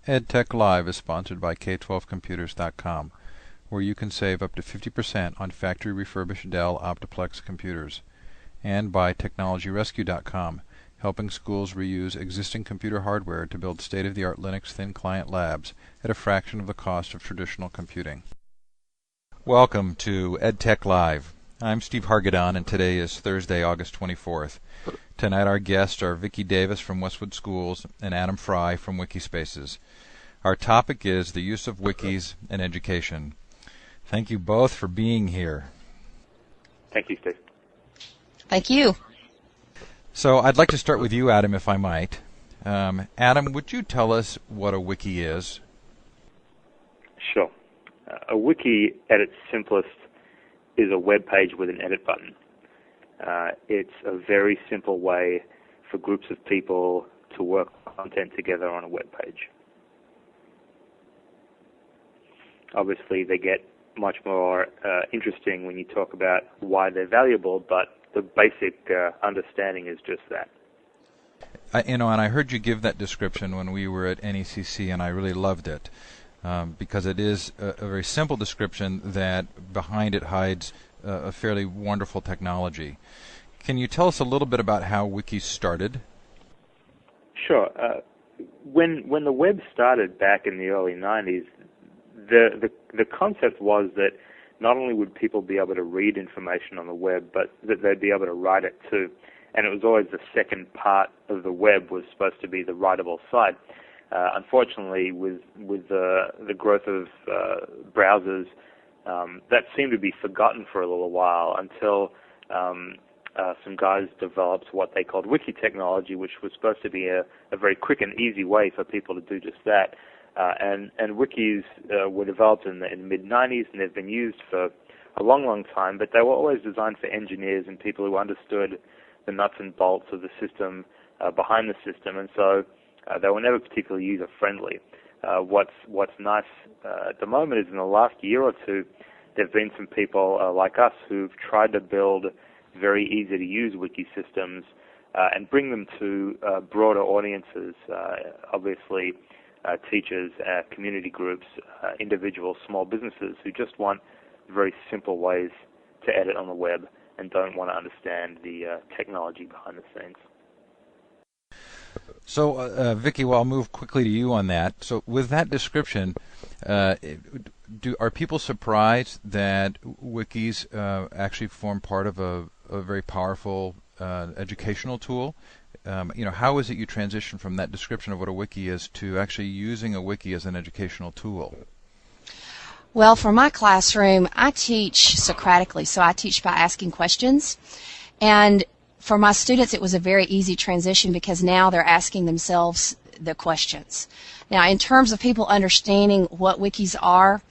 EdTech Live is sponsored by K12computers.com, where you can save up to 50% on factory refurbished Dell Optiplex computers, and by TechnologyRescue.com, helping schools reuse existing computer hardware to build state-of-the-art Linux thin client labs at a fraction of the cost of traditional computing. Welcome to EdTech Live. I'm Steve Hargadon, and today is Thursday, August 24th. Tonight our guests are Vicki Davis from Westwood Schools and Adam Fry from Wikispaces. Our topic is the use of wikis in education. Thank you both for being here. Thank you, Steve. Thank you. So I'd like to start with you, Adam, if I might. Adam, would you tell us what a wiki is? Sure. A wiki, at its simplest, is a web page with an edit button. It's a very simple way for groups of people to work content together on a web page. Obviously, they get much more interesting when you talk about why they're valuable, but the basic understanding is just that. And I heard you give that description when we were at NECC, and I really loved it because it is a very simple description that behind it hides a fairly wonderful technology. Can you tell us a little bit about how Wikis started? Sure. When the web started back in the early 90s, the concept was that not only would people be able to read information on the web, but that they'd be able to write it too. And it was always the second part of the web was supposed to be the writable side. Unfortunately, with the growth of browsers, that seemed to be forgotten for a little while until some guys developed what they called wiki technology, which was supposed to be a very quick and easy way for people to do just that. And wikis were developed in the mid-90s, and they've been used for a long, long time, but they were always designed for engineers and people who understood the nuts and bolts of the system behind the system, and so they were never particularly user-friendly. What's nice at the moment is in the last year or two, there have been some people like us who've tried to build very easy-to-use wiki systems and bring them to broader audiences, obviously teachers, community groups, individual small businesses who just want very simple ways to edit on the web and don't want to understand the technology behind the scenes. So, Vicki, well, I'll move quickly to you on that. So, with that description, are people surprised that wikis actually form part of a very powerful educational tool? How is it you transition from that description of what a wiki is to actually using a wiki as an educational tool? Well, for my classroom, I teach Socratically, so I teach by asking questions. And for my students, it was a very easy transition because now they're asking themselves the questions. Now, in terms of people understanding what wikis are,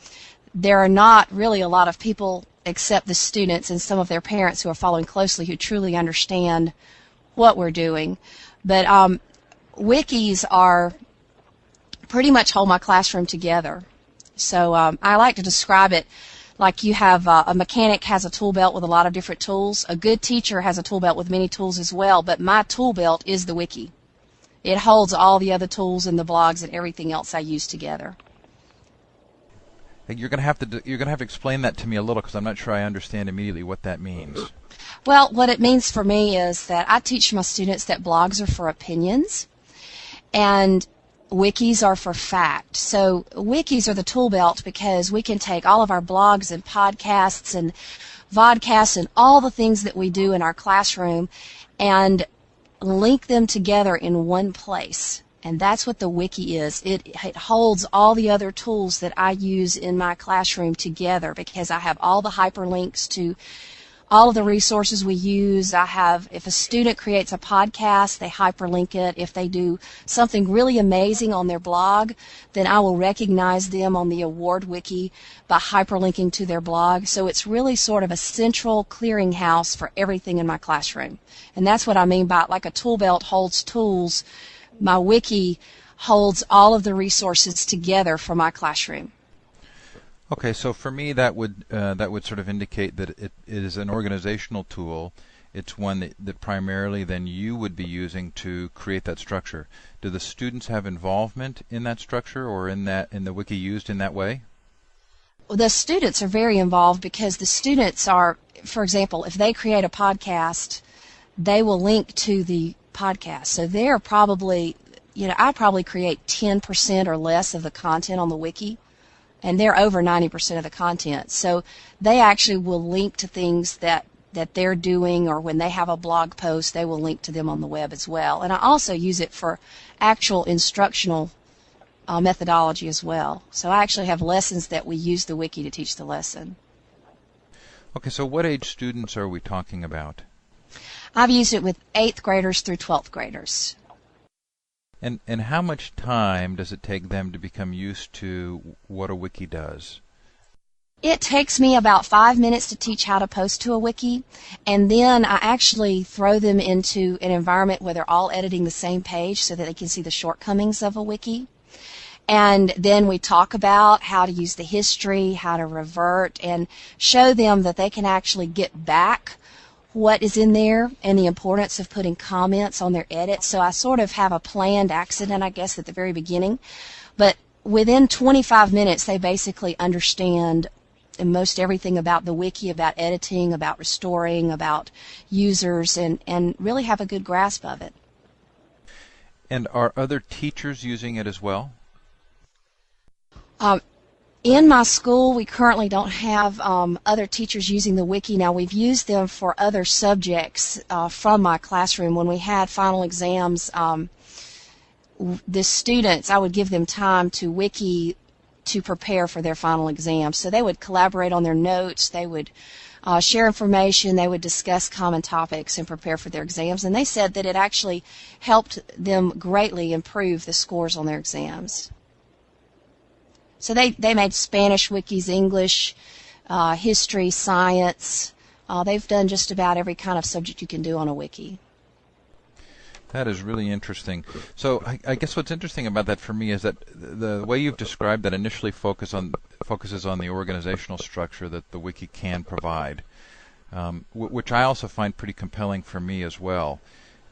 there are not really a lot of people except the students and some of their parents who are following closely who truly understand what we're doing. But wikis are pretty much hold my classroom together. So I like to describe it like you have a mechanic has a tool belt with a lot of different tools. A good teacher has a tool belt with many tools as well, but my tool belt is the wiki. It holds all the other tools and the blogs and everything else I use together. You're going to have to explain that to me a little because I'm not sure I understand immediately what that means. Well, what it means for me is that I teach my students that blogs are for opinions and wikis are for fact. So wikis are the tool belt because we can take all of our blogs and podcasts and vodcasts and all the things that we do in our classroom and link them together in one place. And that's what the wiki is. It holds all the other tools that I use in my classroom together because I have all the hyperlinks to all of the resources we use. If a student creates a podcast, they hyperlink it. If they do something really amazing on their blog, then I will recognize them on the award wiki by hyperlinking to their blog. So it's really sort of a central clearinghouse for everything in my classroom. And that's what I mean by like a tool belt holds tools. My wiki holds all of the resources together for my classroom. Okay, so for me that would sort of indicate that it is an organizational tool, it's one that primarily then you would be using to create that structure. Do the students have involvement in that structure or in the wiki used in that way? The students are very involved because the students are, for example, if they create a podcast, they will link to the podcast. So they're probably, I probably create 10% or less of the content on the wiki, and they're over 90% of the content. So they actually will link to things that they're doing, or when they have a blog post, they will link to them on the web as well. And I also use it for actual instructional methodology as well. So I actually have lessons that we use the wiki to teach the lesson. Okay, so what age students are we talking about? I've used it with 8th graders through 12th graders. And how much time does it take them to become used to what a wiki does? It takes me about 5 minutes to teach how to post to a wiki, and then I actually throw them into an environment where they're all editing the same page so that they can see the shortcomings of a wiki. And then we talk about how to use the history, how to revert, and show them that they can actually get back what is in there and the importance of putting comments on their edits. So I sort of have a planned accident, I guess, at the very beginning. But within 25 minutes, they basically understand most everything about the wiki, about editing, about restoring, about users, and really have a good grasp of it. And are other teachers using it as well? In my school, we currently don't have other teachers using the wiki. Now, we've used them for other subjects from my classroom. When we had final exams, the students, I would give them time to wiki to prepare for their final exams. So they would collaborate on their notes, they would share information, they would discuss common topics and prepare for their exams. And they said that it actually helped them greatly improve the scores on their exams. So they made Spanish wikis, English, history, science. They've done just about every kind of subject you can do on a wiki. That is really interesting. So I guess what's interesting about that for me is that the way you've described that initially focuses on the organizational structure that the wiki can provide, which I also find pretty compelling for me as well.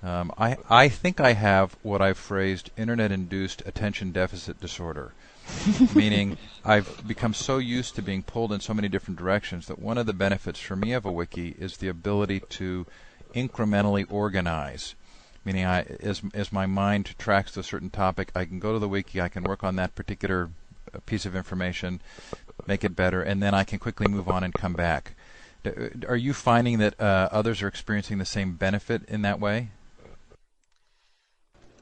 I think I have what I've phrased internet-induced attention deficit disorder. Meaning I've become so used to being pulled in so many different directions that one of the benefits for me of a wiki is the ability to incrementally organize. Meaning as my mind tracks to a certain topic, I can go to the wiki, I can work on that particular piece of information, make it better, and then I can quickly move on and come back. Are you finding that others are experiencing the same benefit in that way?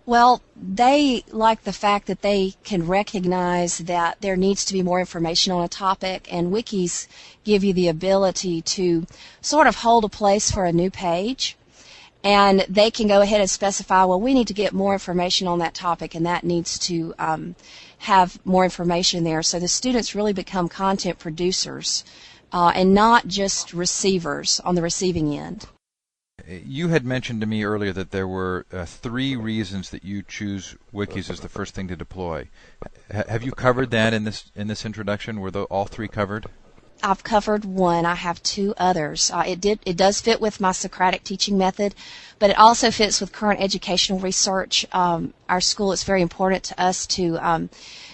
Well, they like the fact that they can recognize that there needs to be more information on a topic, and wikis give you the ability to sort of hold a place for a new page, and they can go ahead and specify, well, we need to get more information on that topic, and that needs to have more information there. So the students really become content producers and not just receivers on the receiving end. You had mentioned to me earlier that there were 3 reasons that you choose wikis as the first thing to deploy. Have you covered that in this introduction? Were all 3 covered? I've covered one. I have 2 others. It does fit with my Socratic teaching method, but it also fits with current educational research. Our school, it's very important to us to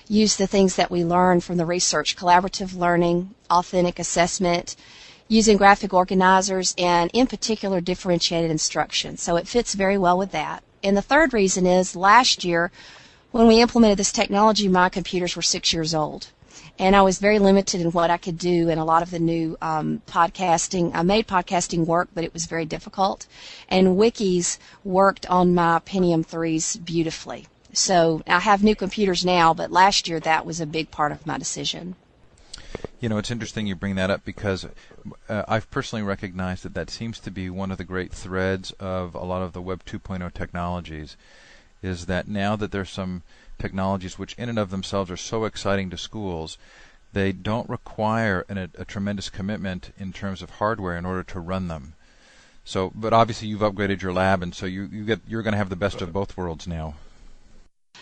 use the things that we learn from the research: collaborative learning, authentic assessment, using graphic organizers, and in particular differentiated instruction. So it fits very well with that. And the third reason is last year when we implemented this technology, my computers were 6 years old. And I was very limited in what I could do, and a lot of the new podcasting, I made podcasting work, but it was very difficult. And Wikis worked on my Pentium 3s beautifully. So I have new computers now, but last year that was a big part of my decision. You know, it's interesting you bring that up because I've personally recognized that seems to be one of the great threads of a lot of the Web 2.0 technologies, is that now that there's some technologies which in and of themselves are so exciting to schools, they don't require a tremendous commitment in terms of hardware in order to run them. So, but obviously you've upgraded your lab, and so you're going to have the best of both worlds now.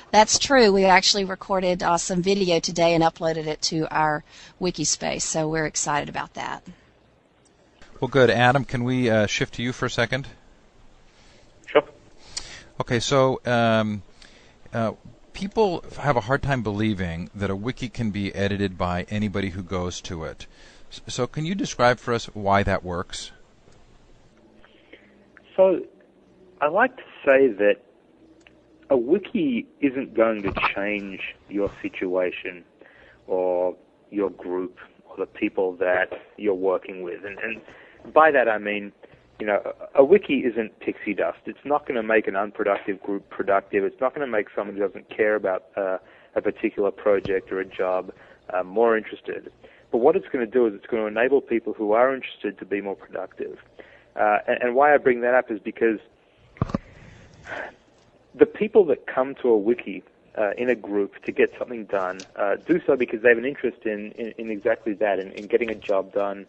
That's true. We actually recorded some video today and uploaded it to our wiki space, so we're excited about that. Well, good. Adam, can we shift to you for a second? Sure. Okay, so people have a hard time believing that a wiki can be edited by anybody who goes to it. So can you describe for us why that works? So I like to say that a wiki isn't going to change your situation or your group or the people that you're working with. And by that I mean, a wiki isn't pixie dust. It's not going to make an unproductive group productive. It's not going to make someone who doesn't care about a particular project or a job more interested. But what it's going to do is it's going to enable people who are interested to be more productive. And why I bring that up is because the people that come to a wiki in a group to get something done do so because they have an interest in exactly that, in getting a job done,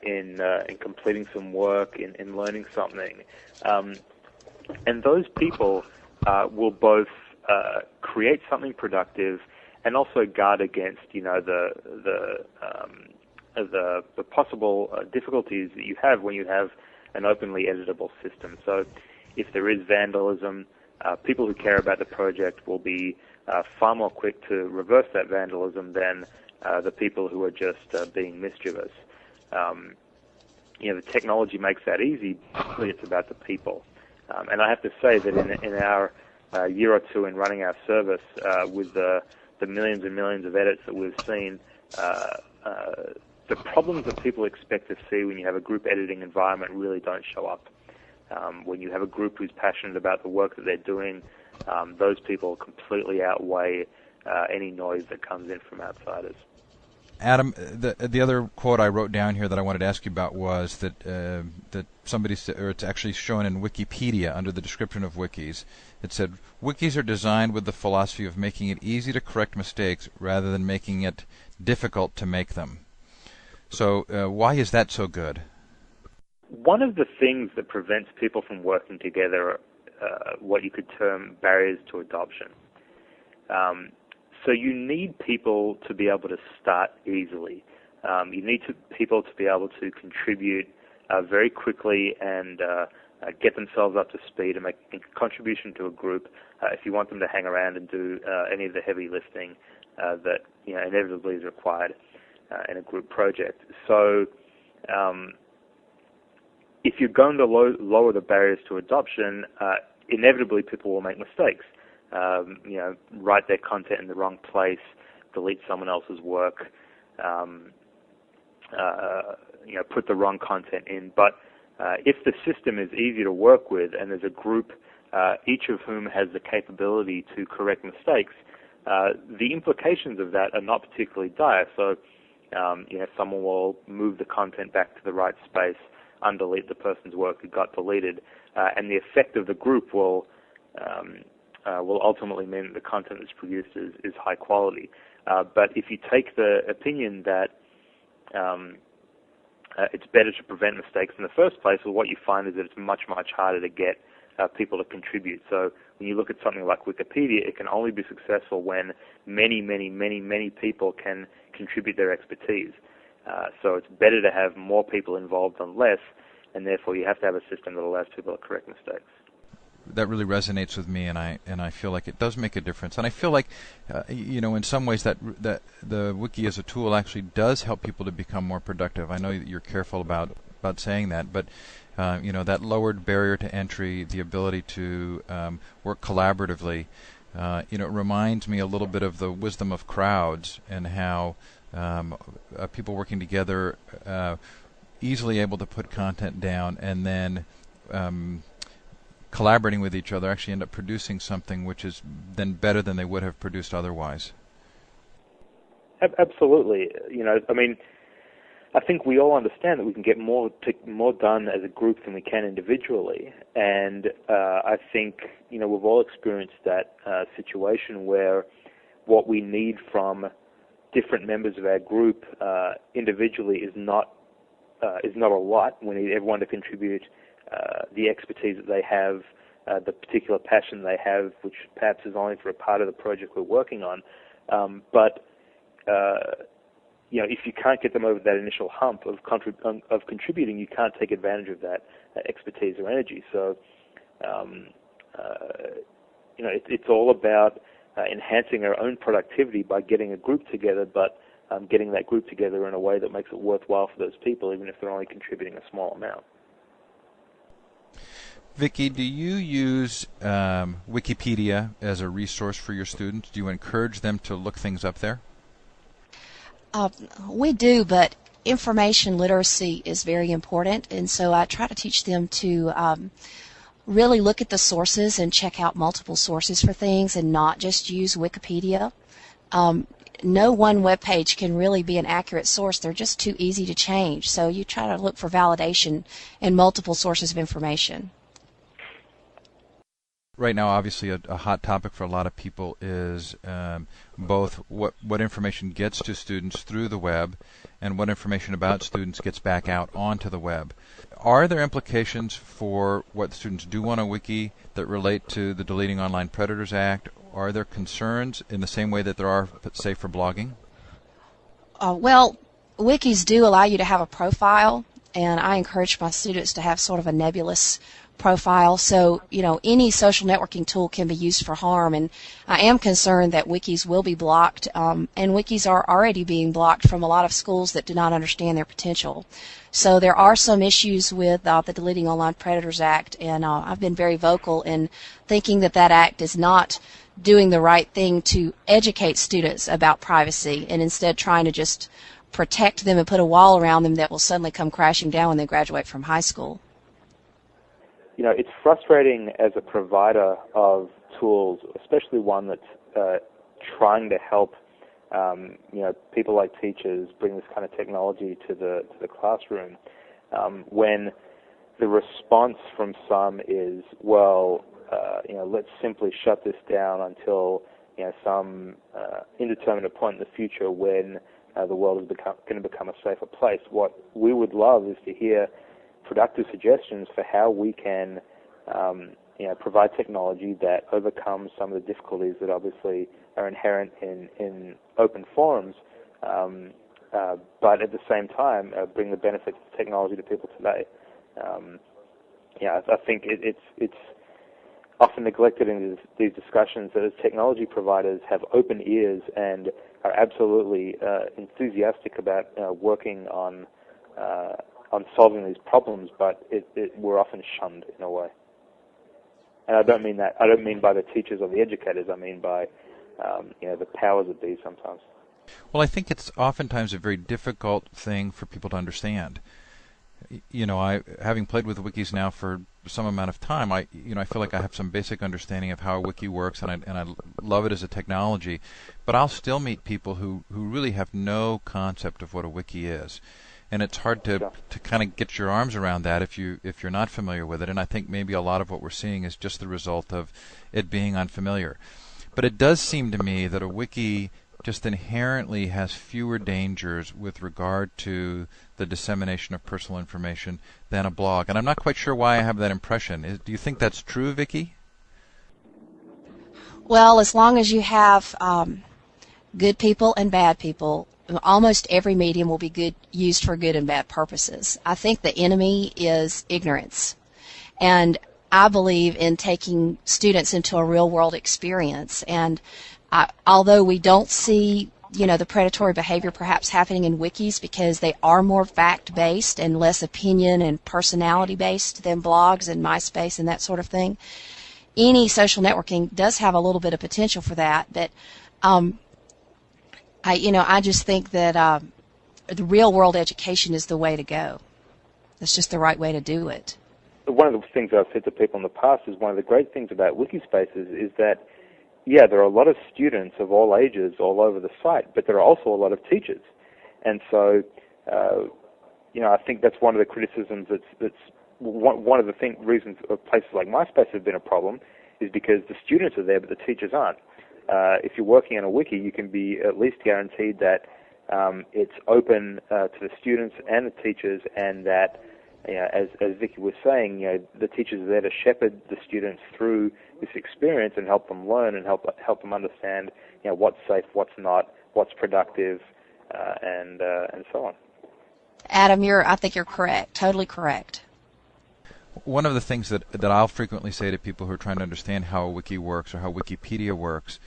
in completing some work, in learning something. And those people will both create something productive and also guard against, the possible difficulties that you have when you have an openly editable system. So if there is vandalism, people who care about the project will be far more quick to reverse that vandalism than the people who are just being mischievous. The technology makes that easy, but really it's about the people. And I have to say that in our year or two in running our service, with the millions and millions of edits that we've seen, the problems that people expect to see when you have a group editing environment really don't show up. When you have a group who's passionate about the work that they're doing, those people completely outweigh any noise that comes in from outsiders. Adam, the other quote I wrote down here that I wanted to ask you about was that somebody said, or it's actually shown in Wikipedia under the description of wikis. It said, "Wikis are designed with the philosophy of making it easy to correct mistakes rather than making it difficult to make them." So why is that so good? One of the things that prevents people from working together are what you could term barriers to adoption. So you need people to be able to start easily. You need people to be able to contribute very quickly and get themselves up to speed and make a contribution to a group if you want them to hang around and do any of the heavy lifting that inevitably is required in a group project. So if you're going to lower the barriers to adoption, inevitably people will make mistakes. Write their content in the wrong place, delete someone else's work, put the wrong content in. But if the system is easy to work with and there's a group, each of whom has the capability to correct mistakes, the implications of that are not particularly dire. So, someone will move the content back to the right space, undelete the person's work that got deleted, and the effect of the group will ultimately mean that the content that's produced is high quality. But if you take the opinion that it's better to prevent mistakes in the first place, well, what you find is that it's much, much harder to get people to contribute. So when you look at something like Wikipedia, it can only be successful when many, many, many, many people can contribute their expertise. So it's better to have more people involved than less, and therefore you have to have a system that allows people to correct mistakes. That really resonates with me, and I feel like it does make a difference. And I feel like, in some ways that the wiki as a tool actually does help people to become more productive. I know that you're careful about saying that, but that lowered barrier to entry, the ability to work collaboratively, it reminds me a little bit of the wisdom of crowds and how people working together easily able to put content down and then collaborating with each other actually end up producing something which is then better than they would have produced otherwise. Absolutely. I think we all understand that we can get more done as a group than we can individually, and I think we've all experienced that situation where what we need from different members of our group individually is not a lot. We need everyone to contribute the expertise that they have, the particular passion they have, which perhaps is only for a part of the project we're working on. But if you can't get them over that initial hump of contributing, you can't take advantage of that expertise or energy. So, it's all about enhancing our own productivity by getting a group together, but getting that group together in a way that makes it worthwhile for those people, even if they're only contributing a small amount. Vicki, do you use Wikipedia as a resource for your students? Do you encourage them to look things up there? We do, but information literacy is very important, and so I try to teach them to really look at the sources and check out multiple sources for things and not just use Wikipedia. No one web page can really be an accurate source. They're just too easy to change. So you try to look for validation in multiple sources of information. Right now, obviously, a hot topic for a lot of people is both what information gets to students through the web and what information about students gets back out onto the web. Are there implications for what students do on a wiki that relate to the Deleting Online Predators Act? Are there concerns in the same way that there are, say, for blogging? Well, wikis do allow you to have a profile, and I encourage my students to have sort of a nebulous profile. So, any social networking tool can be used for harm, and I am concerned that wikis will be blocked, and wikis are already being blocked from a lot of schools that do not understand their potential. So there are some issues with the Deleting Online Predators Act, and I've been very vocal in thinking that act is not doing the right thing to educate students about privacy, and instead trying to just protect them and put a wall around them that will suddenly come crashing down when they graduate from high school. It's frustrating as a provider of tools, especially one that's trying to help people like teachers bring this kind of technology to the classroom, when the response from some is, well, let's simply shut this down until some indeterminate point in the future when the world is going to become a safer place. What we would love is to hear productive suggestions for how we can provide technology that overcomes some of the difficulties that obviously are inherent in open forums, but at the same time bring the benefits of technology to people today. I think it's often neglected in these discussions that as technology providers have open ears and are absolutely enthusiastic about working on solving these problems, but we're often shunned in a way. And I don't mean that. I don't mean by the teachers or the educators. I mean by the powers that be sometimes. Well, I think it's oftentimes a very difficult thing for people to understand. Having played with wikis now for some amount of time, I feel like I have some basic understanding of how a wiki works, and I love it as a technology. But I'll still meet people who really have no concept of what a wiki is. And it's hard to kind of get your arms around that if you're not familiar with it. And I think maybe a lot of what we're seeing is just the result of it being unfamiliar. But it does seem to me that a wiki just inherently has fewer dangers with regard to the dissemination of personal information than a blog. And I'm not quite sure why I have that impression. Do you think that's true, Vicki? Well, as long as you have good people and bad people, almost every medium will be used for good and bad purposes. I think the enemy is ignorance. And I believe in taking students into a real-world experience. And although we don't see, the predatory behavior perhaps happening in wikis because they are more fact-based and less opinion and personality-based than blogs and MySpace and that sort of thing, any social networking does have a little bit of potential for that. But I just think that the real-world education is the way to go. That's just the right way to do it. One of the things I've said to people in the past is one of the great things about Wikispaces is that, there are a lot of students of all ages all over the site, but there are also a lot of teachers. And so, I think that's one of the criticisms that's one of the reasons places like MySpace have been a problem is because the students are there, but the teachers aren't. If you're working on a wiki, you can be at least guaranteed that it's open to the students and the teachers, and that, as Vicki was saying, the teachers are there to shepherd the students through this experience and help them learn and help them understand, what's safe, what's not, what's productive, and so on. Adam, I think you're correct, totally correct. One of the things that I'll frequently say to people who are trying to understand how a wiki works or how Wikipedia works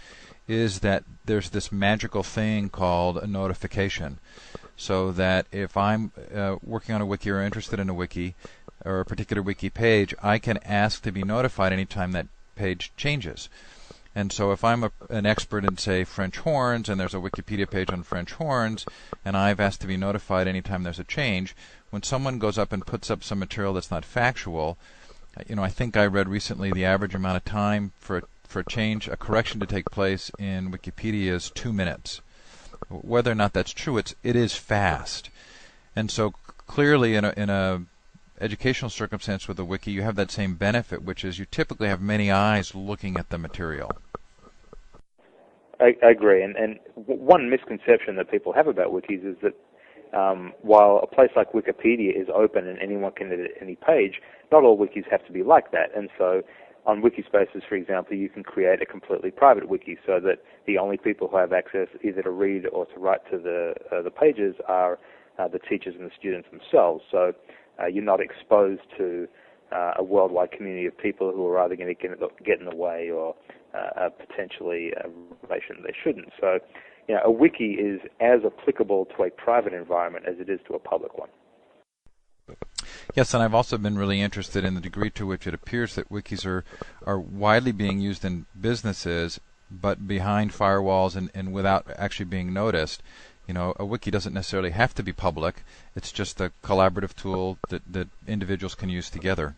is that there's this magical thing called a notification. So that if I'm working on a wiki or interested in a wiki or a particular wiki page, I can ask to be notified anytime that page changes. And so if I'm an expert in, say, French horns, and there's a Wikipedia page on French horns, and I've asked to be notified anytime there's a change, when someone goes up and puts up some material that's not factual, I think I read recently the average amount of time for a correction to take place in Wikipedia is 2 minutes. Whether or not that's true, it is fast. And so clearly in a educational circumstance with a wiki, you have that same benefit, which is you typically have many eyes looking at the material. I agree. And one misconception that people have about wikis is that while a place like Wikipedia is open and anyone can edit any page, not all wikis have to be like that. And so on Wikispaces, for example, you can create a completely private wiki so that the only people who have access either to read or to write to the pages are the teachers and the students themselves. So you're not exposed to a worldwide community of people who are either going to get in the way or potentially information they shouldn't. So a wiki is as applicable to a private environment as it is to a public one. Yes, and I've also been really interested in the degree to which it appears that wikis are widely being used in businesses, but behind firewalls and without actually being noticed. A wiki doesn't necessarily have to be public. It's just a collaborative tool that individuals can use together.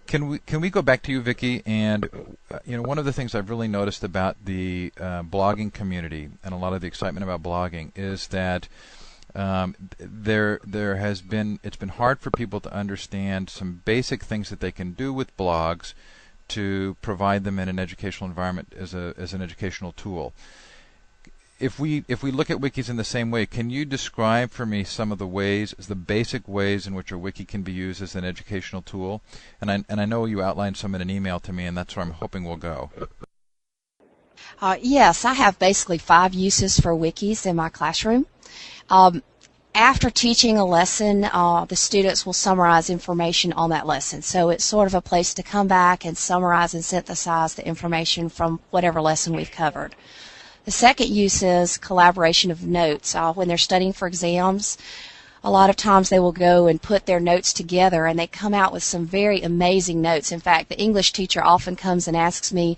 Can we go back to you, Vicki? And one of the things I've really noticed about the blogging community and a lot of the excitement about blogging is that it's been hard for people to understand some basic things that they can do with blogs to provide them in an educational environment as an educational tool. If we look at wikis in the same way, can you describe for me some of the basic ways in which a wiki can be used as an educational tool? And I know you outlined some in an email to me, and that's where I'm hoping we'll go. Yes, I have basically 5 uses for wikis in my classroom. After teaching a lesson, the students will summarize information on that lesson. So it's sort of a place to come back and summarize and synthesize the information from whatever lesson we've covered. The second use is collaboration of notes. When they're studying for exams, a lot of times they will go and put their notes together, and they come out with some very amazing notes. In fact, the English teacher often comes and asks me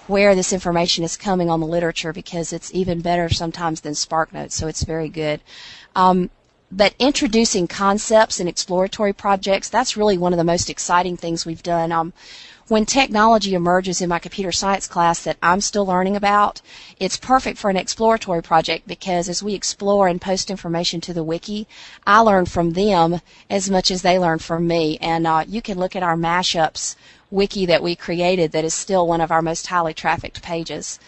where this information is coming on the literature, because it's even better sometimes than SparkNotes, so it's very good. But introducing concepts and exploratory projects, that's really one of the most exciting things we've done. When technology emerges in my computer science class that I'm still learning about, it's perfect for an exploratory project, because as we explore and post information to the wiki, I learn from them as much as they learn from me. And you can look at our mashups wiki that we created that is still one of our most highly trafficked pages.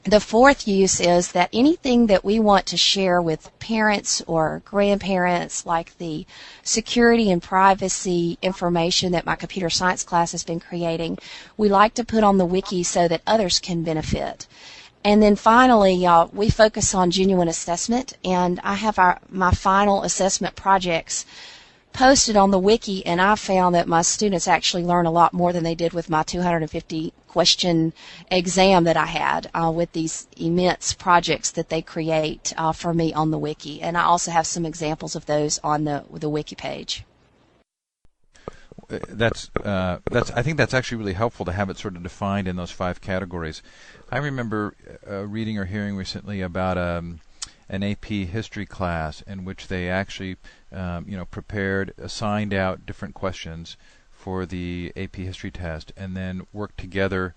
The fourth use is that anything that we want to share with parents or grandparents, like the security and privacy information that my computer science class has been creating, we like to put on the wiki so that others can benefit. And then finally, we focus on genuine assessment, and I have my final assessment projects posted on the wiki, and I found that my students actually learn a lot more than they did with my 250 question exam that I had with these immense projects that they create for me on the wiki. And I also have some examples of those on the wiki page. I think that's actually really helpful to have it sort of defined in those 5 categories. I remember reading or hearing recently about an AP history class in which they actually assigned out different questions for the AP history test, and then worked together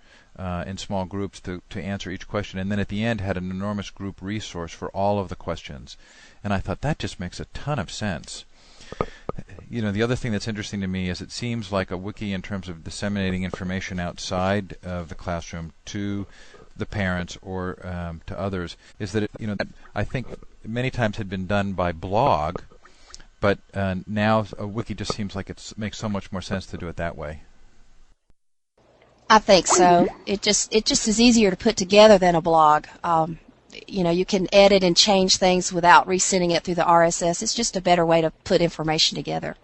in small groups to answer each question, and then at the end had an enormous group resource for all of the questions. And I thought that just makes a ton of sense. The other thing that's interesting to me is it seems like a wiki, in terms of disseminating information outside of the classroom to the parents or to others, is that I think many times had been done by blog, but now a wiki just seems like it makes so much more sense to do it that way. I think so. It just is easier to put together than a blog. you can edit and change things without resending it through the RSS. It's just a better way to put information together.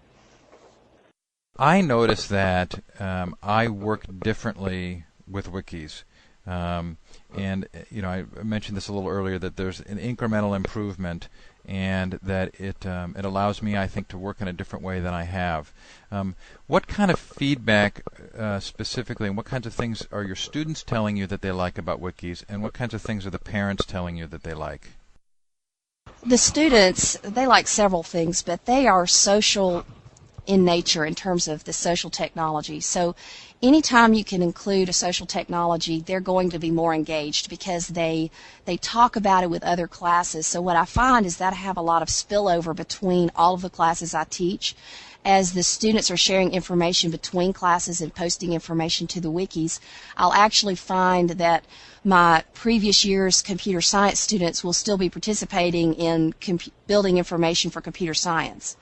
I noticed that I work differently with wikis. And I mentioned this a little earlier, that there's an incremental improvement, and that it allows me, I think, to work in a different way than I have. What kind of feedback specifically, and what kinds of things are your students telling you that they like about wikis, and what kinds of things are the parents telling you that they like? The students, they like several things, but they are social in nature in terms of the social technology. So anytime you can include a social technology, they're going to be more engaged because they talk about it with other classes. So what I find is that I have a lot of spillover between all of the classes I teach. As the students are sharing information between classes and posting information to the wikis, I'll actually find that my previous year's computer science students will still be participating in building information for computer science.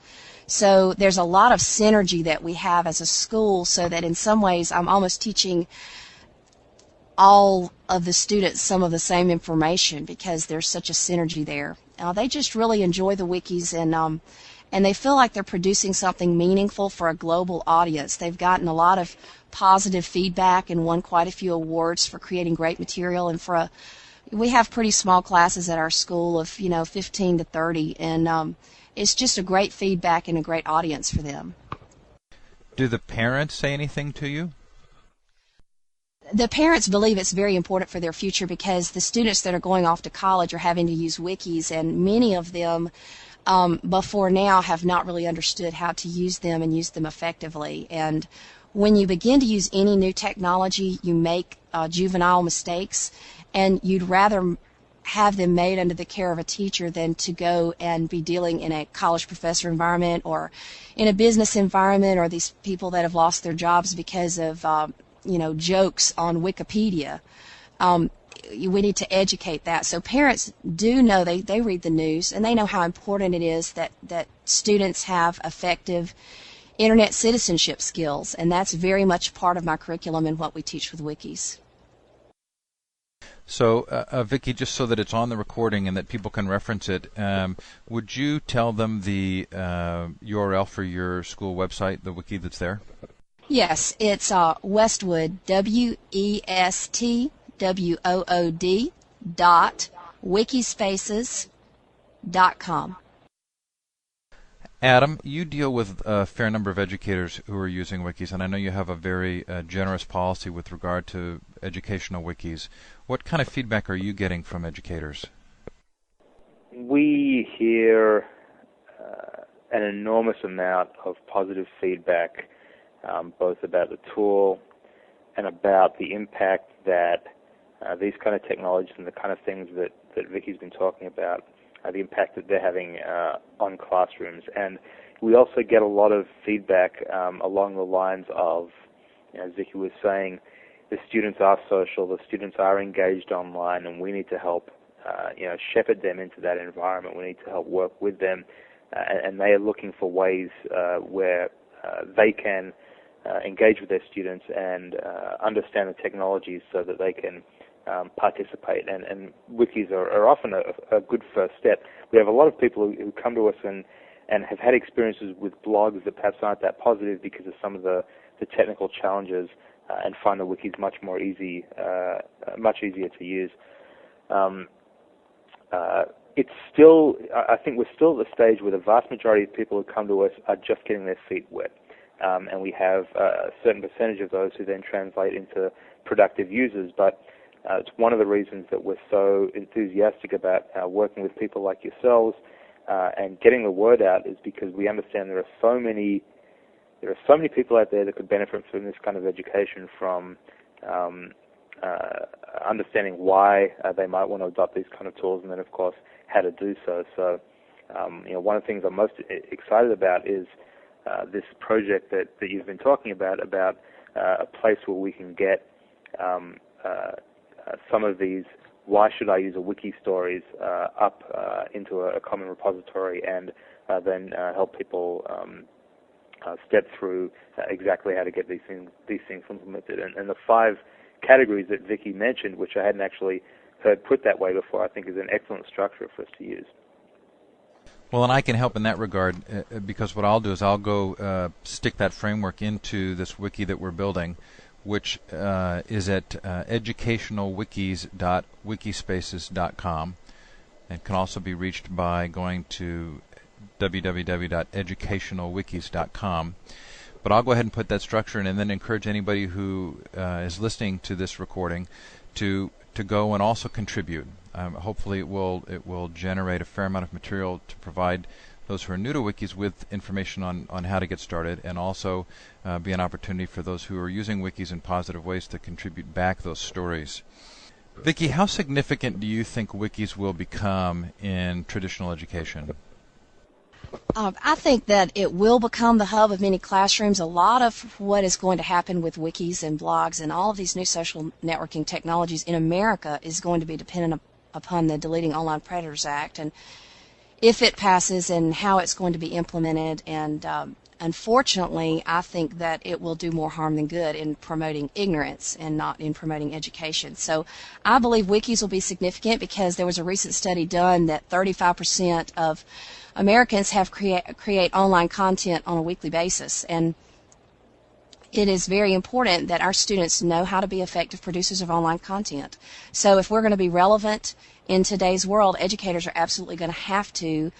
So there's a lot of synergy that we have as a school, so that in some ways I'm almost teaching all of the students some of the same information because there's such a synergy there. They just really enjoy the wikis, and they feel like they're producing something meaningful for a global audience. They've gotten a lot of positive feedback and won quite a few awards for creating great material. And we have pretty small classes at our school of 15 to 30, and it's just a great feedback and a great audience for them. Do the parents say anything to you? The parents believe it's very important for their future because the students that are going off to college are having to use wikis, and many of them before now have not really understood how to use them and use them effectively. And when you begin to use any new technology, you make juvenile mistakes, and you'd rather have them made under the care of a teacher than to go and be dealing in a college professor environment or in a business environment, or these people that have lost their jobs because of jokes on Wikipedia. We need to educate that. So parents do know, they read the news, and they know how important it is that students have effective internet citizenship skills, and that's very much part of my curriculum and what we teach with wikis. So, Vicki, just so that it's on the recording and that people can reference it, would you tell them the URL for your school website, the wiki that's there? Yes, it's Westwood, WESTWOOD .wikispaces.com. Adam, you deal with a fair number of educators who are using wikis, and I know you have a very generous policy with regard to educational wikis. What kind of feedback are you getting from educators? We hear an enormous amount of positive feedback, both about the tool and about the impact that these kind of technologies and the kind of things that Vicki's been talking about, the impact that they're having on classrooms. And we also get a lot of feedback along the lines of, as Vicki was saying, the students are social, the students are engaged online, and we need to help shepherd them into that environment. We need to help work with them, and they are looking for ways where they can engage with their students and understand the technologies so that they can participate. And wikis are often a good first step. We have a lot of people who come to us and have had experiences with blogs that perhaps aren't that positive because of some of the technical challenges, and find the wikis much easier to use. It's still, I think we're still at the stage where the vast majority of people who come to us are just getting their feet wet. And we have a certain percentage of those who then translate into productive users. But it's one of the reasons that we're so enthusiastic about working with people like yourselves and getting the word out, is because we understand there are so many people out there that could benefit from this kind of education, from understanding why they might want to adopt these kind of tools, and then, of course, how to do so. So, one of the things I'm most excited about is this project that you've been talking about a place where we can get some of these "why should I use a wiki" stories up into a common repository, and then help people step through exactly how to get these things implemented. And the 5 categories that Vicki mentioned, which I hadn't actually heard put that way before, I think is an excellent structure for us to use. Well, and I can help in that regard because what I'll do is I'll go stick that framework into this wiki that we're building, which is at educationalwikis.wikispaces.com, and can also be reached by going to www.educationalwikis.com. But I'll go ahead and put that structure in, and then encourage anybody who is listening to this recording to go and also contribute. Hopefully it will generate a fair amount of material to provide those who are new to wikis with information on how to get started, and also be an opportunity for those who are using wikis in positive ways to contribute back those stories. Vicki, how significant do you think wikis will become in traditional education? I think that it will become the hub of many classrooms. A lot of what is going to happen with wikis and blogs and all of these new social networking technologies in America is going to be dependent upon the Deleting Online Predators Act, and if it passes and how it's going to be implemented. And unfortunately, I think that it will do more harm than good in promoting ignorance and not in promoting education. So I believe wikis will be significant because there was a recent study done that 35% of Americans have create online content on a weekly basis, and it is very important that our students know how to be effective producers of online content. So if we're going to be relevant in today's world, educators are absolutely going to have to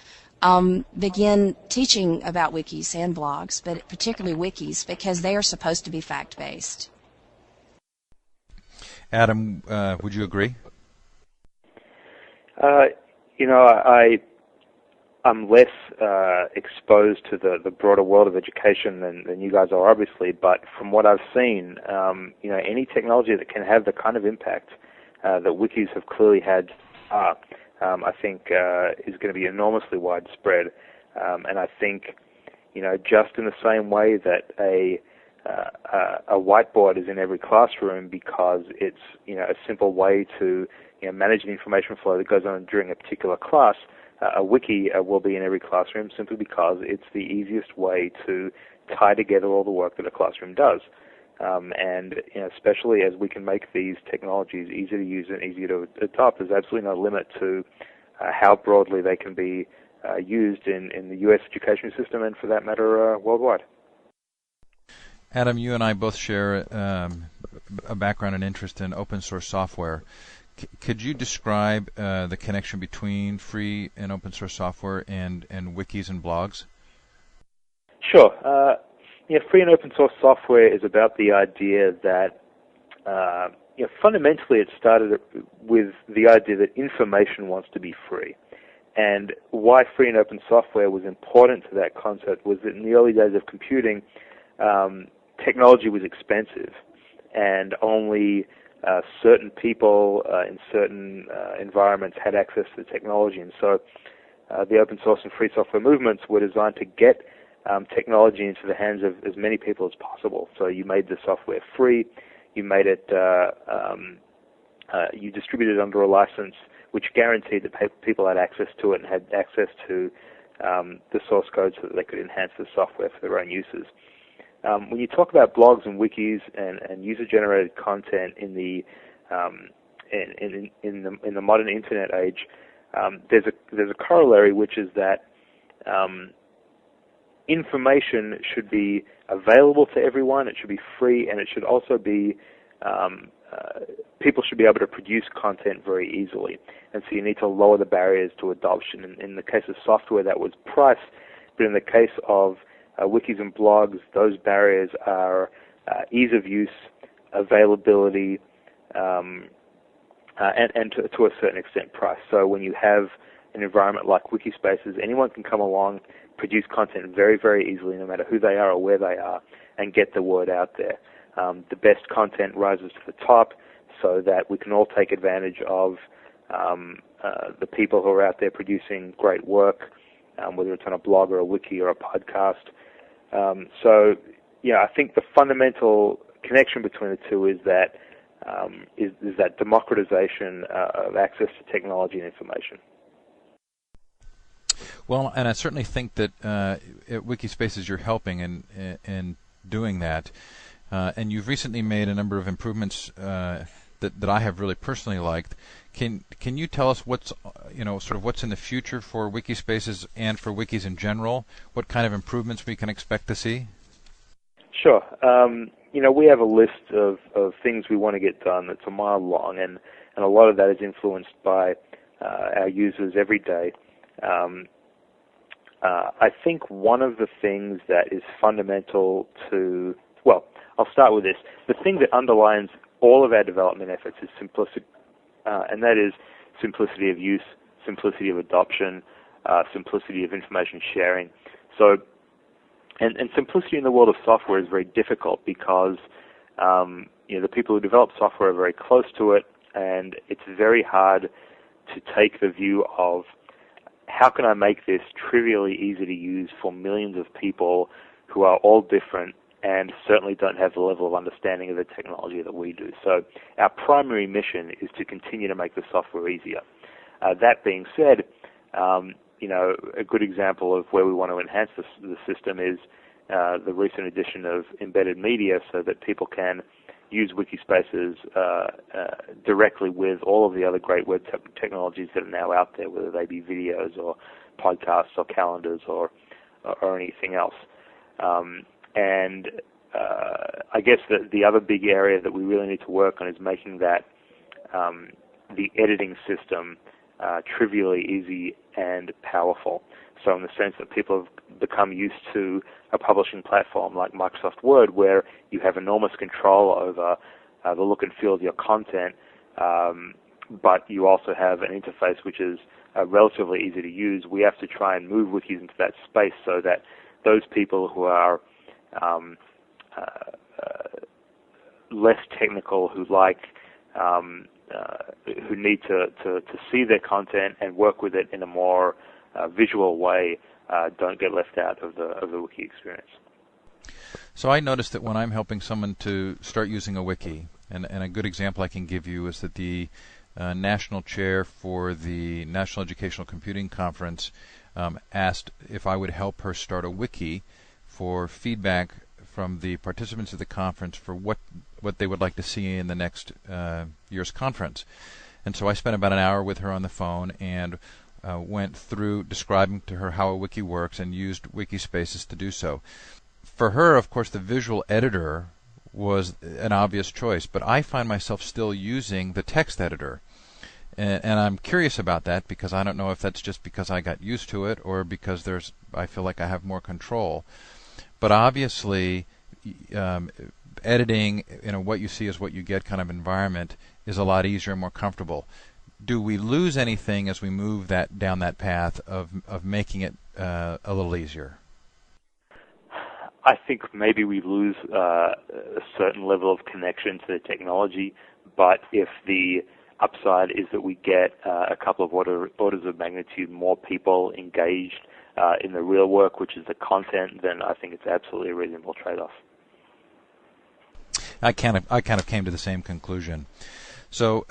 begin teaching about wikis and blogs, but particularly wikis, because they are supposed to be fact-based. Adam, would you agree? I'm less exposed to the broader world of education than you guys are, obviously. But from what I've seen, any technology that can have the kind of impact that wikis have clearly had, I think is going to be enormously widespread. And I think, just in the same way that a whiteboard is in every classroom because it's a simple way to manage the information flow that goes on during a particular class. A wiki will be in every classroom simply because it's the easiest way to tie together all the work that a classroom does. And especially as we can make these technologies easier to use and easier to adopt, there's absolutely no limit to how broadly they can be used in the U.S. education system and, for that matter, worldwide. Adam, you and I both share a background and interest in open source software. Could you describe the connection between free and open source software and wikis and blogs? Sure. Free and open source software is about the idea that fundamentally it started with the idea that information wants to be free. And why free and open software was important to that concept was that in the early days of computing, technology was expensive, and only certain people in certain environments had access to the technology. And so the open source and free software movements were designed to get technology into the hands of as many people as possible. So you made the software free, you made it, you distributed it under a license which guaranteed that people had access to it and had access to the source code so that they could enhance the software for their own uses. When you talk about blogs and wikis and user-generated content in the modern internet age, there's a corollary, which is that information should be available to everyone. It should be free, and it should also be people should be able to produce content very easily. And so you need to lower the barriers to adoption. In the case of software, that was price, but in the case of wikis and blogs, those barriers are ease of use, availability, and to a certain extent price. So when you have an environment like Wikispaces, anyone can come along, produce content very, very easily, no matter who they are or where they are, and get the word out there. The best content rises to the top so that we can all take advantage of the people who are out there producing great work, whether it's on a blog or a wiki or a podcast. I think the fundamental connection between the two is that democratization of access to technology and information. Well, and I certainly think that at Wikispaces you're helping in doing that. And you've recently made a number of improvements that I have really personally liked. Can you tell us what's sort of what's in the future for Wikispaces and for wikis in general? What kind of improvements we can expect to see? Sure. We have a list of things we want to get done that's a mile long, and a lot of that is influenced by our users every day. I think one of the things that is fundamental to, well, I'll start with this. The thing that underlines all of our development efforts is simplicity, and that is simplicity of use, simplicity of adoption, simplicity of information sharing. So, and simplicity in the world of software is very difficult because the people who develop software are very close to it, and it's very hard to take the view of how can I make this trivially easy to use for millions of people who are all different and certainly don't have the level of understanding of the technology that we do. So our primary mission is to continue to make the software easier. That being said, a good example of where we want to enhance the system is the recent addition of embedded media so that people can use Wikispaces directly with all of the other great web technologies that are now out there, whether they be videos or podcasts or calendars or anything else. I guess the other big area that we really need to work on is making that the editing system trivially easy and powerful. So in the sense that people have become used to a publishing platform like Microsoft Word, where you have enormous control over the look and feel of your content, but you also have an interface which is relatively easy to use. We have to try and move wikis into that space so that those people who are less technical, who need to see their content and work with it in a more visual way, don't get left out of the wiki experience. So I noticed that when I'm helping someone to start using a wiki, and a good example I can give you is that the national chair for the National Educational Computing Conference asked if I would help her start a wiki for feedback from the participants of the conference for what they would like to see in the next year's conference. And so I spent about an hour with her on the phone and went through describing to her how a wiki works and used Wikispaces to do so. For her, of course, the visual editor was an obvious choice, but I find myself still using the text editor. And I'm curious about that because I don't know if that's just because I got used to it or because I feel like I have more control. But obviously, editing in a what you see is what you get kind of environment is a lot easier and more comfortable. Do we lose anything as we move down that path of making it a little easier? I think maybe we lose a certain level of connection to the technology, but if the upside is that we get a couple of orders of magnitude more people engaged in the real work, which is the content, then I think it's absolutely a reasonable trade-off. I kind of came to the same conclusion. So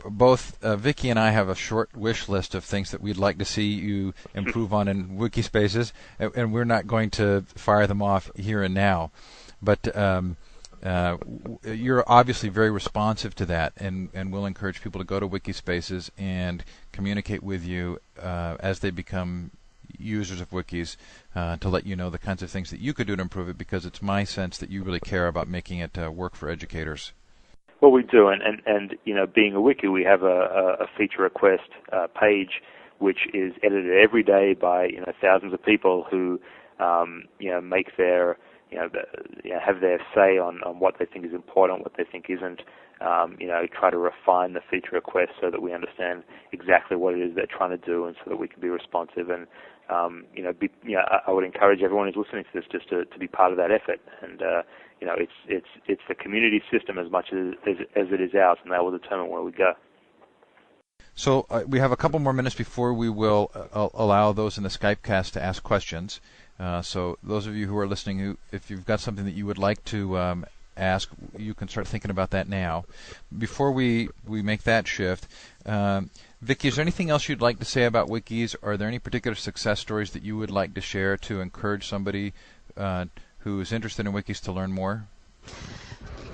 both Vicki and I have a short wish list of things that we'd like to see you improve on in Wikispaces, and we're not going to fire them off here and now. But you're obviously very responsive to that, and we'll encourage people to go to Wikispaces and communicate with you as they become users of wikis to let you know the kinds of things that you could do to improve it, because it's my sense that you really care about making it work for educators. Well, we do, and being a wiki, we have a feature request page which is edited every day by thousands of people who make their have their say on what they think is important, what they think isn't. Try to refine the feature request so that we understand exactly what it is they're trying to do, and so that we can be responsive. And I would encourage everyone who's listening to this just to be part of that effort. And it's the community system as much as it is ours, and that will determine where we go. So we have a couple more minutes before we will allow those in the Skype cast to ask questions. So those of you who are listening, if you've got something that you would like to ask, you can start thinking about that now. Before we make that shift, Vicki, is there anything else you'd like to say about wikis? Are there any particular success stories that you would like to share to encourage somebody who is interested in wikis to learn more?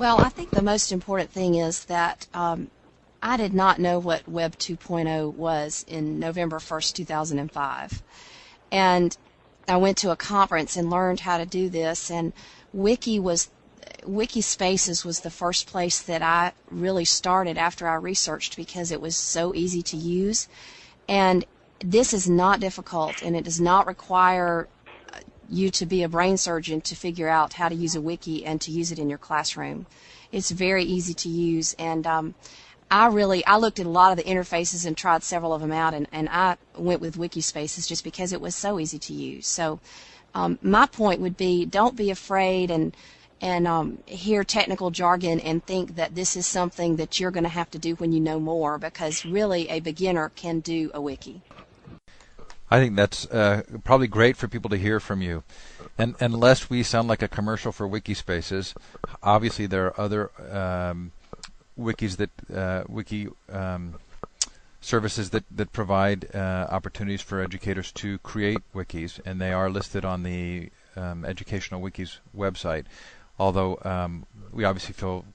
Well, I think the most important thing is that I did not know what Web 2.0 was in November 1st, 2005. And I went to a conference and learned how to do this, and Wiki Spaces was the first place that I really started after I researched because it was so easy to use. And this is not difficult, and it does not require you to be a brain surgeon to figure out how to use a wiki and to use it in your classroom. It's very easy to use, and I looked at a lot of the interfaces and tried several of them out, and I went with Wiki Spaces just because it was so easy to use. So my point would be, don't be afraid and hear technical jargon and think that this is something that you're going to have to do when you know more, because really a beginner can do a wiki. I think that's probably great for people to hear from you. And unless we sound like a commercial for Wiki Spaces, obviously there are other wikis wiki services that provide opportunities for educators to create wikis, and they are listed on the Educational Wikis website. Although we obviously feel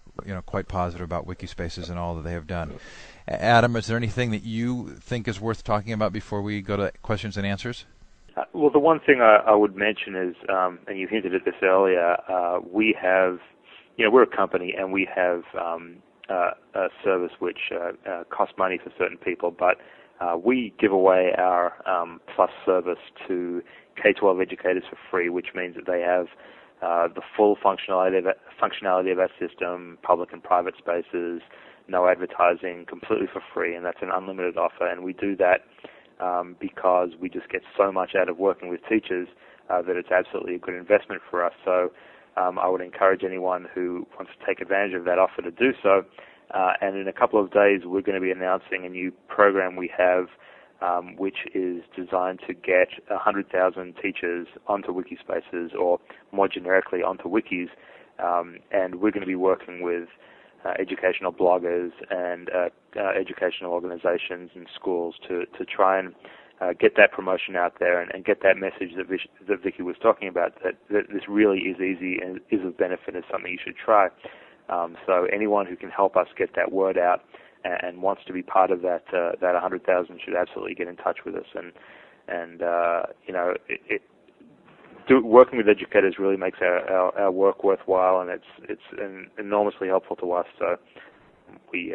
quite positive about Wiki Spaces and all that they have done. Adam, is there anything that you think is worth talking about before we go to questions and answers? Well, the one thing I would mention is, and you hinted at this earlier, we have, we're a company and we have a service which costs money for certain people, but we give away our Plus service to K-12 educators for free, which means that they have the full functionality of our system, public and private spaces, no advertising, completely for free, and that's an unlimited offer. And we do that because we just get so much out of working with teachers that it's absolutely a good investment for us. So I would encourage anyone who wants to take advantage of that offer to do so. And in a couple of days, we're going to be announcing a new program we have, which is designed to get 100,000 teachers onto Wikispaces, or more generically onto wikis. And we're going to be working with educational bloggers and educational organizations and schools to try and get that promotion out there and get that message that Vicki was talking about, that this really is easy and is of benefit and something you should try. So anyone who can help us get that word out and wants to be part of that 100,000 should absolutely get in touch with us. Working with educators really makes our work worthwhile, and it's enormously helpful to us. So we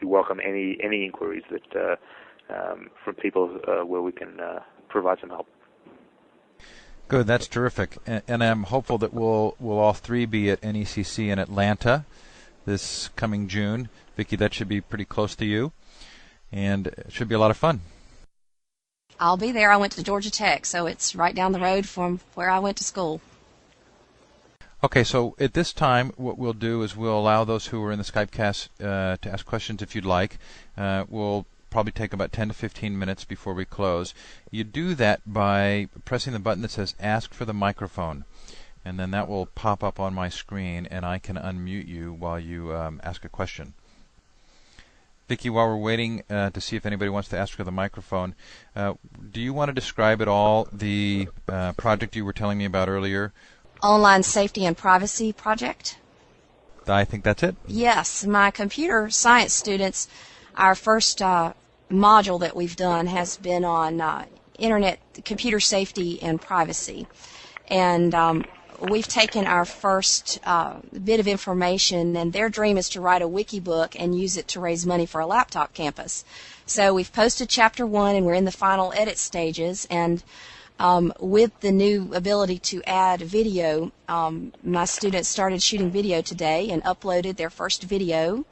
welcome any inquiries that from people where we can provide some help. Good, that's terrific, and I'm hopeful that we'll all three be at NECC in Atlanta this coming June. Vicki, that should be pretty close to you, and it should be a lot of fun. I'll be there. I went to Georgia Tech, so it's right down the road from where I went to school. Okay, so at this time, what we'll do is we'll allow those who are in the Skypecast to ask questions if you'd like. We'll probably take about 10 to 15 minutes before we close. You do that by pressing the button that says Ask for the Microphone, and then that will pop up on my screen, and I can unmute you while you ask a question. Vicki, while we're waiting to see if anybody wants to ask for the microphone, do you want to describe at all the project you were telling me about earlier? Online Safety and Privacy Project? I think that's it. Yes, my computer science students, our first module that we've done has been on internet computer safety and privacy. And we've taken our first bit of information, and their dream is to write a wiki book and use it to raise money for a laptop campus. So we've posted chapter 1, and we're in the final edit stages. And with the new ability to add video, my students started shooting video today and uploaded their first video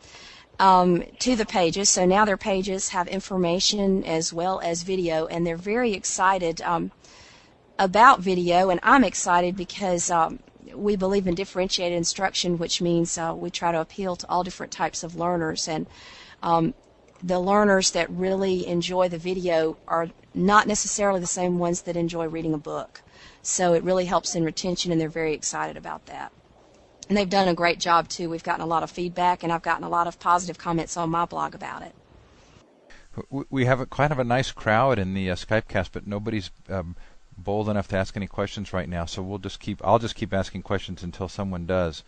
to the pages. So now their pages have information as well as video, and they're very excited about video, and I'm excited because we believe in differentiated instruction, which means we try to appeal to all different types of learners, and the learners that really enjoy the video are not necessarily the same ones that enjoy reading a book. So it really helps in retention, and they're very excited about that. And they've done a great job too. We've gotten a lot of feedback, and I've gotten a lot of positive comments on my blog about it. We have quite a nice crowd in the Skypecast, but nobody's bold enough to ask any questions right now, so I'll just keep asking questions until someone does.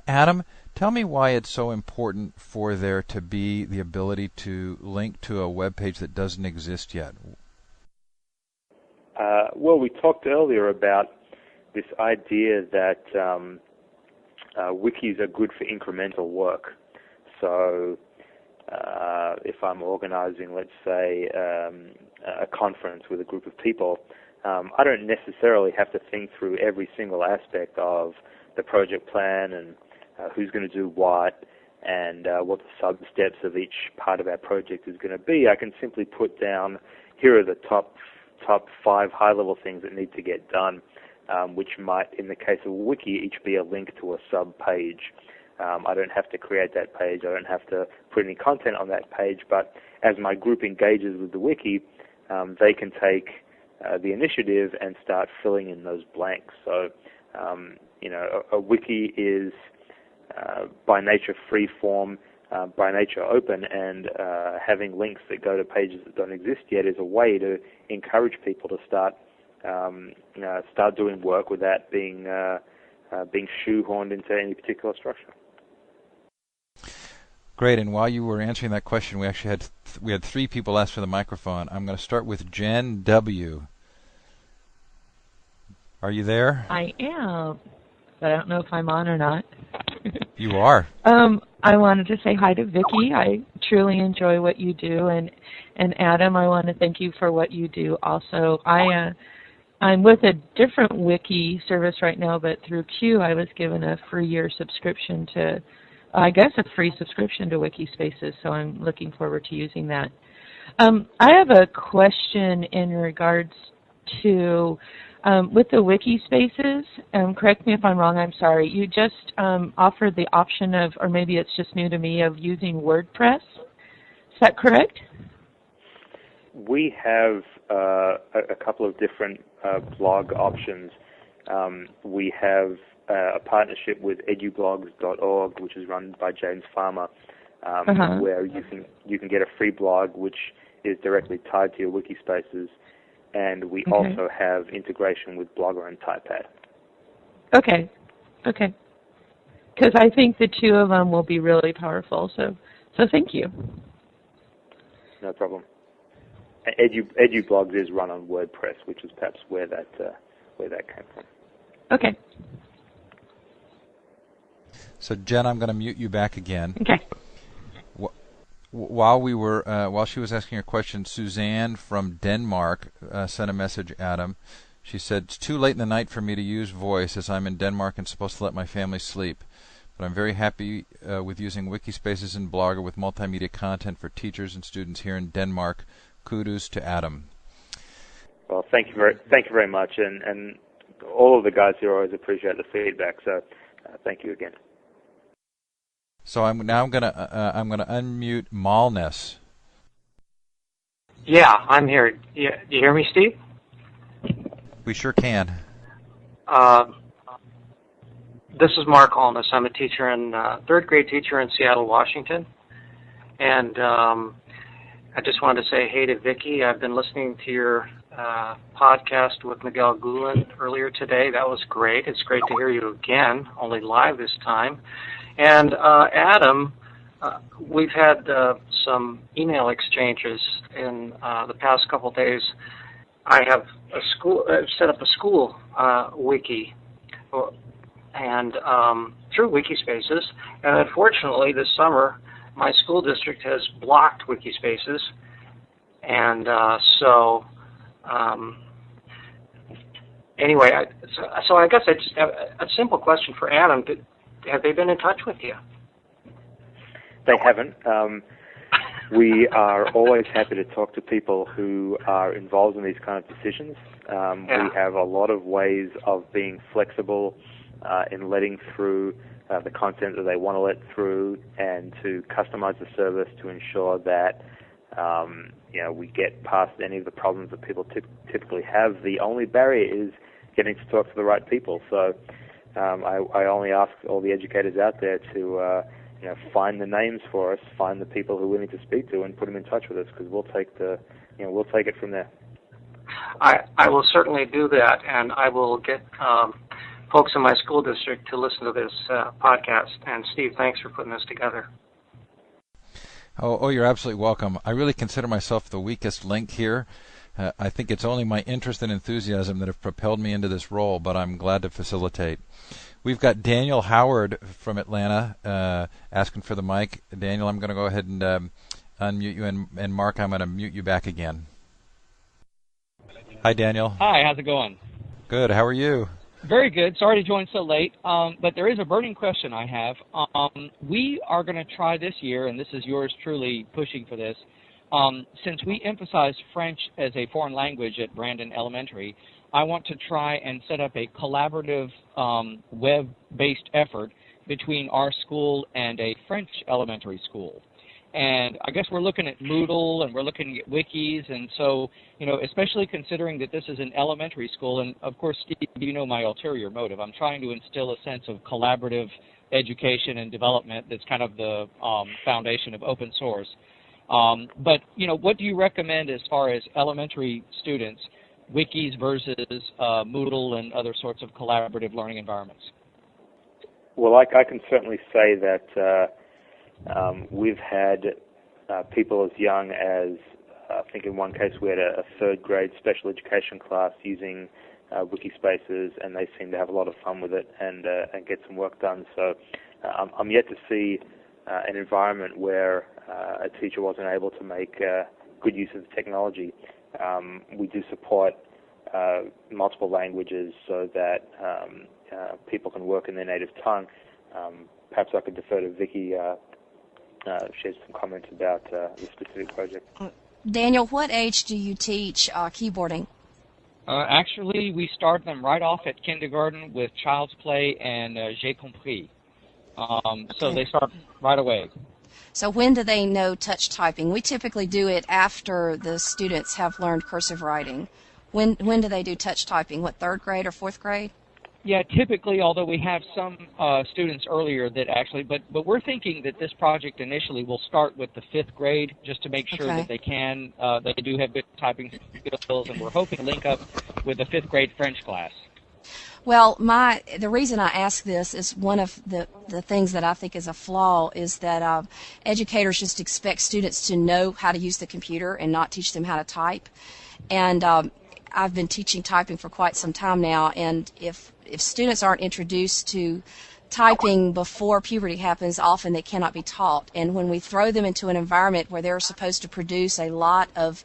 Adam, tell me why it's so important for there to be the ability to link to a web page that doesn't exist yet. Well, we talked earlier about this idea that wikis are good for incremental work. So if I'm organizing, let's say, a conference with a group of people, I don't necessarily have to think through every single aspect of the project plan and who's going to do what and what the sub-steps of each part of our project is going to be. I can simply put down, here are the top 5 high-level things that need to get done, which might, in the case of a wiki, each be a link to a sub-page. I don't have to create that page. I don't have to put any content on that page. But as my group engages with the wiki, they can take the initiative and start filling in those blanks. So, a wiki is by nature free form, by nature open, and having links that go to pages that don't exist yet is a way to encourage people to start doing work without being shoehorned into any particular structure. Great, and while you were answering that question, we actually had 3 people ask for the microphone. I'm going to start with Jen W. Are you there? I am, but I don't know if I'm on or not. You are. I wanted to say hi to Vicki. I truly enjoy what you do, and Adam, I want to thank you for what you do also. I'm with a different wiki service right now, but through Q I was given a free year subscription to, I guess a free subscription to Wikispaces, so I'm looking forward to using that. I have a question in regards to with the Wikispaces, correct me if I'm wrong, I'm sorry, you just offered the option of, or maybe it's just new to me, of using WordPress. Is that correct? We have a couple of different blog options. We have a partnership with edublogs.org, which is run by James Farmer, where you can get a free blog which is directly tied to your Wikispaces. And we also have integration with Blogger and Typepad. Okay. Because I think the two of them will be really powerful. So thank you. No problem. Edublogs is run on WordPress, which is perhaps where that came from. Okay. So Jen, I'm going to mute you back again. Okay. While she was asking her question, Suzanne from Denmark sent a message, Adam. She said, "It's too late in the night for me to use voice as I'm in Denmark and supposed to let my family sleep. But I'm very happy with using Wikispaces and Blogger with multimedia content for teachers and students here in Denmark. Kudos to Adam." Well, thank you very much, and all of the guys here always appreciate the feedback. So, thank you again. So I'm gonna unmute Holness. Yeah, I'm here. Do you hear me, Steve? We sure can. This is Mark Holness. I'm a teacher third grade teacher in Seattle, Washington, and I just wanted to say hey to Vicki. I've been listening to your podcast with Miguel Gulen earlier today. That was great. It's great to hear you again, only live this time. And Adam, we've had some email exchanges in the past couple of days. I have set up a school wiki, and through Wikispaces. And unfortunately, this summer, my school district has blocked Wikispaces, and anyway, so I guess I just have a simple question for Adam. Have they been in touch with you? They haven't. We are always happy to talk to people who are involved in these kind of decisions. We have a lot of ways of being flexible in letting through the content that they want to let through, and to customize the service to ensure that we get past any of the problems that people typically have. The only barrier is getting to talk to the right people. So I only ask all the educators out there to find the names for us, find the people who we need to speak to, and put them in touch with us, because we'll take it from there. I will certainly do that, and I will get folks in my school district to listen to this podcast. And Steve, thanks for putting this together. Oh, you're absolutely welcome. I really consider myself the weakest link here. I think it's only my interest and enthusiasm that have propelled me into this role, but I'm glad to facilitate. We've got Daniel Howard from Atlanta asking for the mic. Daniel, I'm going to go ahead and unmute you, and Mark, I'm going to mute you back again. Hi, Daniel. Hi, how's it going? Good. How are you? Very good. Sorry to join so late, but there is a burning question I have. We are going to try this year, and this is yours truly pushing for this, since we emphasize French as a foreign language at Brandon Elementary, I want to try and set up a collaborative web-based effort between our school and a French elementary school. And I guess we're looking at Moodle and we're looking at Wikis, and so, especially considering that this is an elementary school, and of course, Steve, you know my ulterior motive. I'm trying to instill a sense of collaborative education and development that's kind of the foundation of open source. But, what do you recommend as far as elementary students, Wikis versus Moodle and other sorts of collaborative learning environments? Well, I can certainly say that we've had people as young as, I think in one case we had a third grade special education class using Wikispaces, and they seem to have a lot of fun with it and get some work done. So I'm yet to see an environment where a teacher wasn't able to make good use of the technology. We do support multiple languages so that people can work in their native tongue. Perhaps I could defer to Vicki. She has some comments about the specific project. Daniel, what age do you teach keyboarding? Actually, we start them right off at kindergarten with Child's Play and J'ai Compris. So they start right away. So when do they know touch typing? We typically do it after the students have learned cursive writing. When do they do touch typing? What, third grade or fourth grade? Yeah, typically, although we have some students earlier that actually, but we're thinking that this project initially will start with the fifth grade just to make sure that they do have good typing skills, and we're hoping to link up with the fifth grade French class. Well, the reason I ask this is one of the things that I think is a flaw is that educators just expect students to know how to use the computer and not teach them how to type. And I've been teaching typing for quite some time now, and if students aren't introduced to typing before puberty happens, often they cannot be taught. And when we throw them into an environment where they're supposed to produce a lot of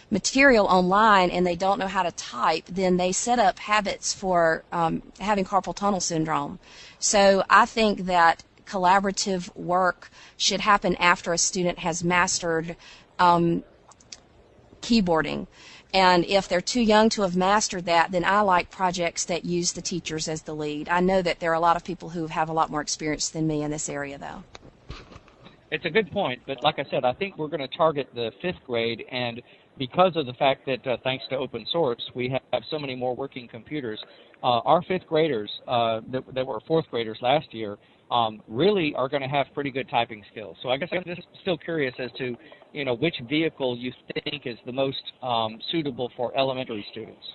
material online and they don't know how to type, then they set up habits for having carpal tunnel syndrome. So I think that collaborative work should happen after a student has mastered keyboarding. And if they're too young to have mastered that, then I like projects that use the teachers as the lead. I know that there are a lot of people who have a lot more experience than me in this area, though. It's a good point, but like I said, I think we're going to target the fifth grade, and because of the fact that thanks to open source, we have so many more working computers, our fifth graders that were fourth graders last year really are going to have pretty good typing skills. So I guess I'm just still curious as to which vehicle you think is the most suitable for elementary students.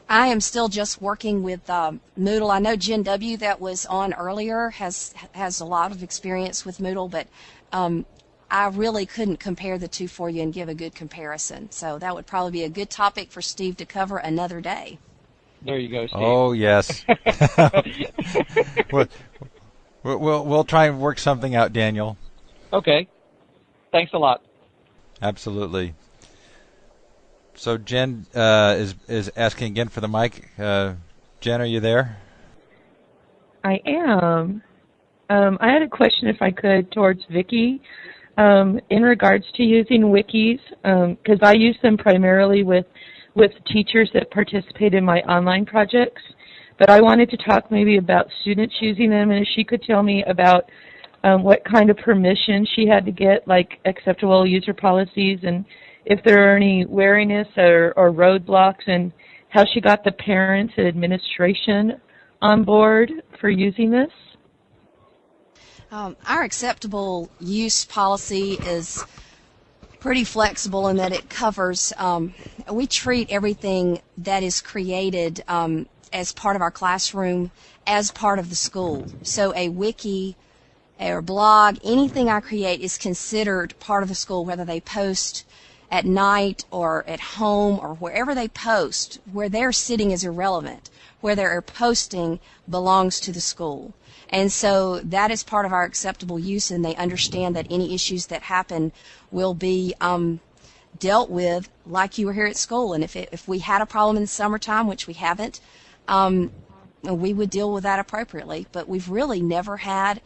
I am still just working with Moodle. I know Jen W. that was on earlier has a lot of experience with Moodle, but I really couldn't compare the two for you and give a good comparison. So that would probably be a good topic for Steve to cover another day. There you go, Steve. Oh, yes. We'll try and work something out, Daniel. Okay. Thanks a lot. Absolutely. So Jen is asking again for the mic. Jen, are you there? I am. I had a question, if I could, towards Vicki in regards to using wikis, because I use them primarily with teachers that participate in my online projects. But I wanted to talk maybe about students using them, and if she could tell me about what kind of permission she had to get, like acceptable user policies, and if there are any wariness or roadblocks, and how she got the parents and administration on board for using this. Our acceptable use policy is pretty flexible in that it covers, we treat everything that is created as part of our classroom as part of the school. So a wiki or blog, anything I create is considered part of the school, whether they post at night or at home or wherever they post. Where they're sitting is irrelevant. Where they're posting belongs to the school. And so that is part of our acceptable use, and they understand that any issues that happen will be dealt with like you were here at school. And if we had a problem in the summertime, which we haven't, we would deal with that appropriately. But we've really never had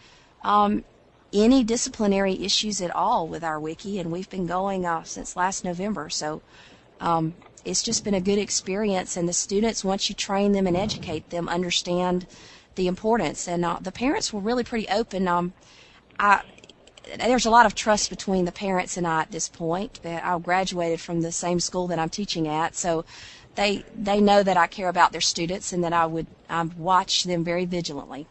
any disciplinary issues at all with our wiki, and we've been going since last November. So it's just been a good experience, and the students, once you train them and educate them, understand the importance. And the parents were really pretty open. There's a lot of trust between the parents and I at this point. I graduated from the same school that I'm teaching at, so they know that I care about their students and that I watch them very vigilantly.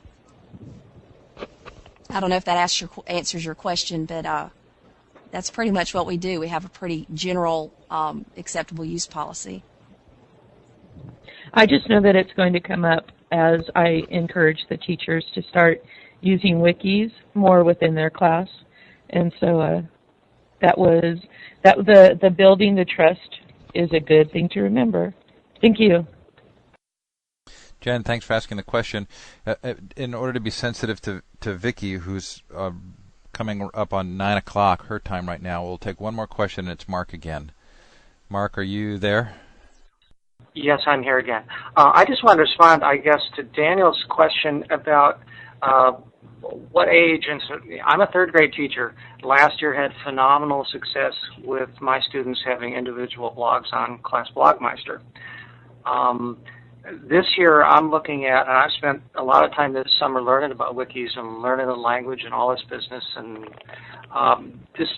I don't know if that answers your question, but that's pretty much what we do. We have a pretty general acceptable use policy. I just know that it's going to come up as I encourage the teachers to start using wikis more within their class. And so the building the trust is a good thing to remember. Thank you. Jen, thanks for asking the question. In order to be sensitive to Vicki, who's coming up on 9 o'clock, her time right now, we'll take one more question, and it's Mark again. Mark, are you there? Yes, I'm here again. I just want to respond, I guess, to Daniel's question about what age. And so I'm a third grade teacher. Last year had phenomenal success with my students having individual blogs on Class Blogmeister. This year I'm looking at, and I've spent a lot of time this summer learning about wikis and learning the language and all this business. And this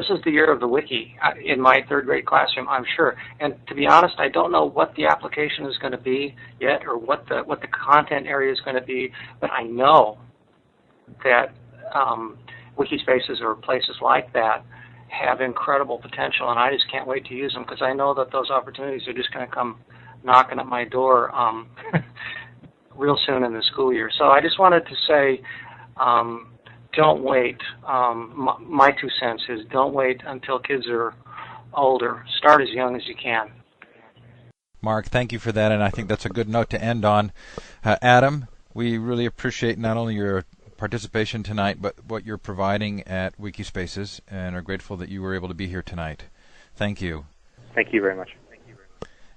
is the year of the wiki in my third grade classroom, I'm sure. And to be honest, I don't know what the application is going to be yet, or what the content area is going to be, but I know that wiki spaces or places like that have incredible potential, and I just can't wait to use them, because I know that those opportunities are just going to come knocking at my door real soon in the school year. So I just wanted to say, don't wait. My 2 cents is don't wait until kids are older. Start as young as you can. Mark, thank you for that, and I think that's a good note to end on. Adam, we really appreciate not only your participation tonight, but what you're providing at Wikispaces, and are grateful that you were able to be here tonight. Thank you. Thank you very much.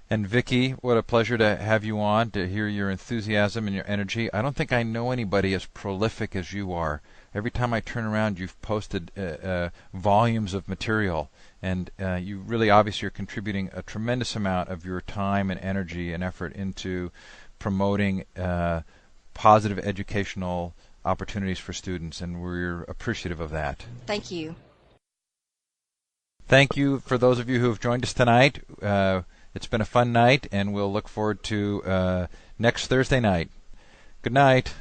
And Vicki, what a pleasure to have you on, to hear your enthusiasm and your energy. I don't think I know anybody as prolific as you are. Every time I turn around, you've posted volumes of material, and you really obviously are contributing a tremendous amount of your time and energy and effort into promoting positive educational opportunities for students, and we're appreciative of that. Thank you. Thank you for those of you who have joined us tonight. It's been a fun night, and we'll look forward to next Thursday night. Good night.